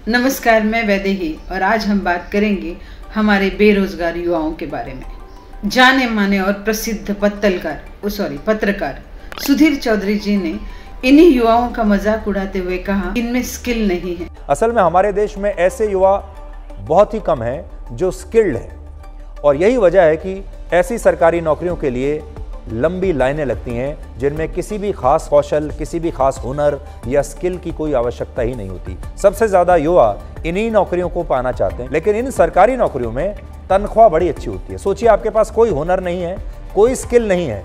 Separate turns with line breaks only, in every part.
नमस्कार, मैं वैदेही और आज हम बात करेंगे हमारे बेरोजगार युवाओं के बारे में। जाने माने और प्रसिद्ध पत्रकार सुधीर चौधरी जी ने इन्हीं युवाओं का मजाक उड़ाते हुए कहा, इनमें स्किल नहीं है।
असल में हमारे देश में ऐसे युवा बहुत ही कम हैं जो स्किल्ड हैं, और यही वजह है कि ऐसी सरकारी नौकरियों के लिए लंबी लाइनें लगती हैं जिनमें किसी भी खास कौशल, किसी भी खास हुनर या स्किल की कोई आवश्यकता ही नहीं होती। सबसे ज़्यादा युवा इन्हीं नौकरियों को पाना चाहते हैं, लेकिन इन सरकारी नौकरियों में तनख्वाह बड़ी अच्छी होती है। सोचिए, आपके पास कोई हुनर नहीं है, कोई स्किल नहीं है,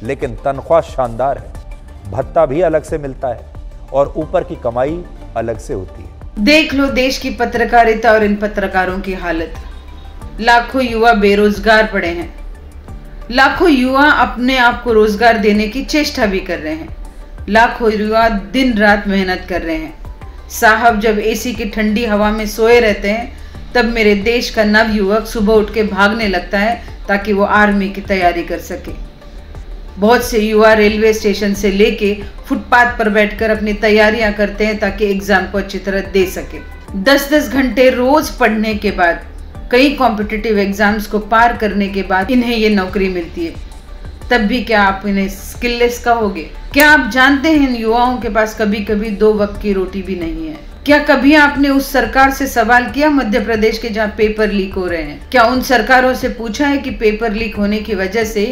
लेकिन तनख्वाह शानदार है, भत्ता भी अलग से मिलता है और ऊपर की कमाई अलग से होती है।
देख लो देश की पत्रकारिता और इन पत्रकारों की हालत। लाखों युवा बेरोजगार पड़े हैं। लाखों युवा अपने आप को रोजगार देने की चेष्टा भी कर रहे हैं। लाखों युवा दिन रात मेहनत कर रहे हैं। साहब, जब एसी की ठंडी हवा में सोए रहते हैं तब मेरे देश का नव युवक सुबह उठ के भागने लगता है ताकि वो आर्मी की तैयारी कर सके। बहुत से युवा रेलवे स्टेशन से लेके फुटपाथ पर बैठकर अपनी तैयारियां करते हैं ताकि एग्जाम को अच्छी तरह दे सके। 10-10 घंटे रोज पढ़ने के बाद, कई कॉम्पिटिटिव एग्जाम्स को पार करने के बाद इन्हें ये नौकरी मिलती है। तब भी क्या आप इन्हें स्किललेस कहोगे? क्या आप जानते हैं इन युवाओं के पास कभी कभी 2 वक्त की रोटी भी नहीं है? क्या कभी आपने उस सरकार से सवाल किया मध्य प्रदेश के जहाँ पेपर लीक हो रहे हैं? क्या उन सरकारों से पूछा है कि पेपर लीक होने की वजह से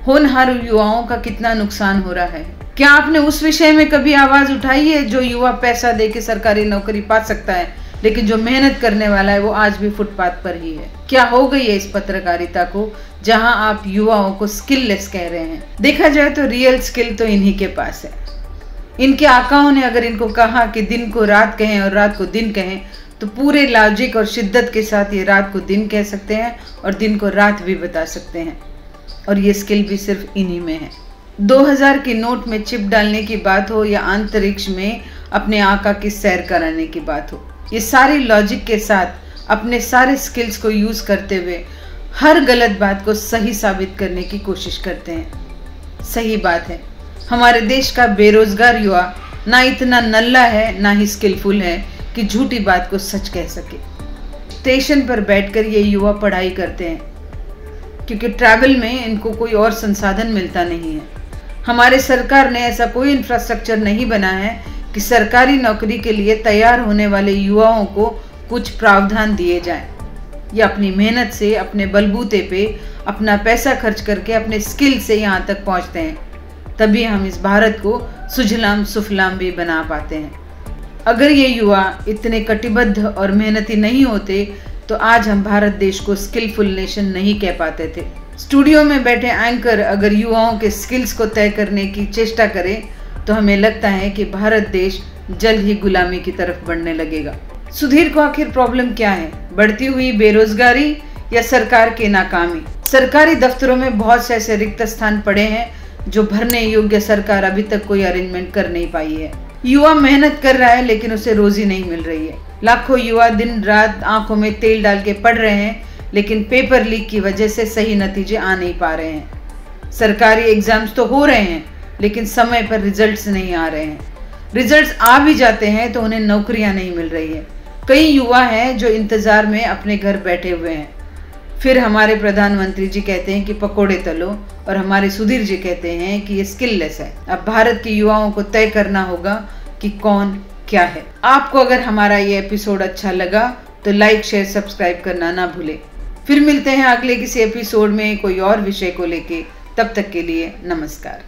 होनहार युवाओं का कितना नुकसान हो रहा है? क्या आपने उस विषय में कभी आवाज उठाई है जो युवा पैसा दे के सरकारी नौकरी पा सकता है, लेकिन जो मेहनत करने वाला है वो आज भी फुटपाथ पर ही है? क्या हो गई है इस पत्रकारिता को जहां आप युवाओं को स्किललेस कह रहे हैं? देखा जाए तो रियल स्किल तो इन्हीं के पास है। इनके आकाओं ने अगर इनको कहा कि दिन को रात कहें और रात को दिन कहें, तो पूरे लॉजिक और शिद्दत के साथ ये रात को दिन कह सकते हैं और दिन को रात भी बता सकते हैं। और ये स्किल भी सिर्फ इन्हीं में है। 2000 के नोट में चिप डालने की बात हो या अंतरिक्ष में अपने आका की सैर कराने की बात हो, ये सारी लॉजिक के साथ अपने सारे स्किल्स को यूज करते हुए हर गलत बात को सही साबित करने की कोशिश करते हैं। सही बात है, हमारे देश का बेरोजगार युवा ना इतना नल्ला है ना ही स्किलफुल है कि झूठी बात को सच कह सके। स्टेशन पर बैठकर ये युवा पढ़ाई करते हैं क्योंकि ट्रैवल में इनको कोई और संसाधन मिलता नहीं है। हमारे सरकार ने ऐसा कोई इंफ्रास्ट्रक्चर नहीं बना है कि सरकारी नौकरी के लिए तैयार होने वाले युवाओं को कुछ प्रावधान दिए जाएं। ये अपनी मेहनत से, अपने बलबूते पे, अपना पैसा खर्च करके, अपने स्किल से यहाँ तक पहुँचते हैं। तभी हम इस भारत को सुजलाम सुफलाम भी बना पाते हैं। अगर ये युवा इतने कटिबद्ध और मेहनती नहीं होते तो आज हम भारत देश को स्किलफुल नेशन नहीं कह पाते थे। स्टूडियो में बैठे एंकर अगर युवाओं के स्किल्स को तय करने की चेष्टा करें तो हमें लगता है कि भारत देश जल्द ही गुलामी की तरफ बढ़ने लगेगा। सुधीर को आखिर प्रॉब्लम क्या है? बढ़ती हुई बेरोजगारी या सरकार की नाकामी? सरकारी दफ्तरों में बहुत से ऐसे रिक्त स्थान पड़े हैं जो भरने योग्य सरकार अभी तक कोई अरेंजमेंट कर नहीं पाई है। युवा मेहनत कर रहा है लेकिन उसे रोजी नहीं मिल रही है। लाखों युवा दिन रात आंखों में तेल डाल के पढ़ रहे हैं, लेकिन पेपर लीक की वजह से सही नतीजे आ नहीं पा रहे हैं। सरकारी एग्जाम्स तो हो रहे हैं लेकिन समय पर रिजल्ट्स नहीं आ रहे हैं। रिजल्ट्स आ भी जाते हैं तो उन्हें नौकरियां नहीं मिल रही है। कई युवा हैं जो इंतजार में अपने घर बैठे हुए हैं। फिर हमारे प्रधानमंत्री जी कहते हैं कि पकोड़े तलो और हमारे सुधीर जी कहते हैं कि ये स्किललेस है। अब भारत के युवाओं को तय करना होगा कि कौन क्या है। आपको अगर हमारा ये एपिसोड अच्छा लगा तो लाइक, शेयर, सब्सक्राइब करना ना भूलें। फिर मिलते हैं अगले किसी एपिसोड में कोई और विषय को लेके। तब तक के लिए नमस्कार।